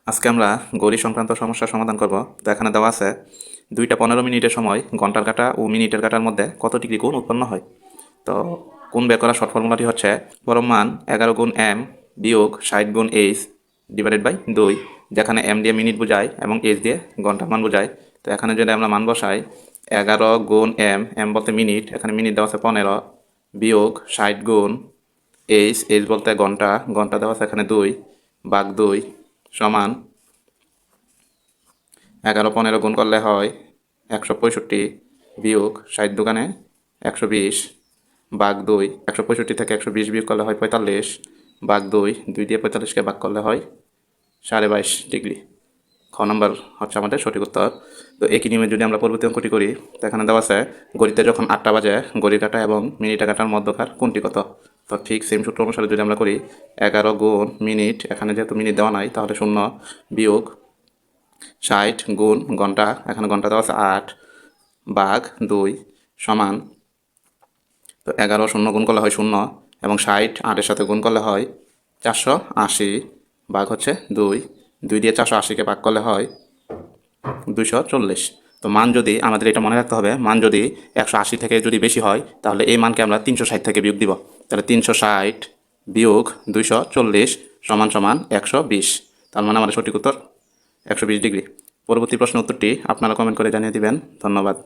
আজকে আমরা ঘড়ি সংক্রান্ত সমস্যার সমাধান করব। তো এখানে দেওয়া আছে 2টা 15 মিনিটের সময় ঘন্টার কাঁটা ও মিনিটের কাঁটার মধ্যে কত ডিগ্রি কোণ উৎপন্ন হয়। তো কোণ বের করার শর্ট ফর্মুলাটি হচ্ছে পরম মান 11 গুণ m বিয়োগ 60 গুণ h ডিভাইডেড বাই 2, যেখানে m দিয়ে মিনিট বোঝায় এবং h দিয়ে ঘন্টার মান বোঝায়। তো এখানে যদি আমরা মান বসাই 11 গুণ m বলতে মিনিট, এখানে মিনিট দেওয়া আছে 15, বিয়োগ 60 গুণ h বলতে ঘন্টা, ঘন্টা দেওয়া আছে এখানে 2 ভাগ 2 সমান 11 15 গুণ করলে হয় 165, বিয়োগ 60 দোকানে 120 ভাগ 2, 165 থেকে 120 বিয়োগ করলে হয় 45 ভাগ 2, 2 দিয়ে 45কে ভাগ করলে হয় 22.5 ডিগ্রি। খ নম্বর হচ্ছে আমাদের সঠিক উত্তর। তো একই নিয়মে যদি আমরা পরবর্তী অঙ্কটি করি, তো এখানে দেওয়া আছে ঘড়িতে যখন 8টা বাজে ঘড়ির কাঁটা এবং মিনিটের কাঁটার মধ্যকার কোণটি কত। তো ঠিক সেম সূত্র অনুসারে যদি আমরা করি 11 গুণ মিনিট, এখানে যেহেতু মিনিট দেওয়া নাই তাহলে 0, বিয়োগ 60 গুণ ঘন্টা, এখানে ঘন্টা দেওয়া আছে 8 ভাগ 2 সমান, তো 11 0 গুণ করলে হয় 0 এবং 60 8-এর সাথে গুণ করলে হয় 480 ভাগ হচ্ছে 2, 2 দিয়ে 480কে ভাগ করলে হয় 240। তো মান যদি আমাদের এটা মনে রাখতে হবে, মান যদি 180 থেকে যদি বেশি হয় তাহলে এই মানকে আমরা 360 থেকে বিয়োগ দিব। তাহলে 360 বিয়োগ 240 সমান সমান 120। তার মানে আমাদের সঠিক উত্তর 120 ডিগ্রি। পরবর্তী প্রশ্ন উত্তরটি আপনারা কমেন্ট করে জানিয়ে দিবেন। ধন্যবাদ।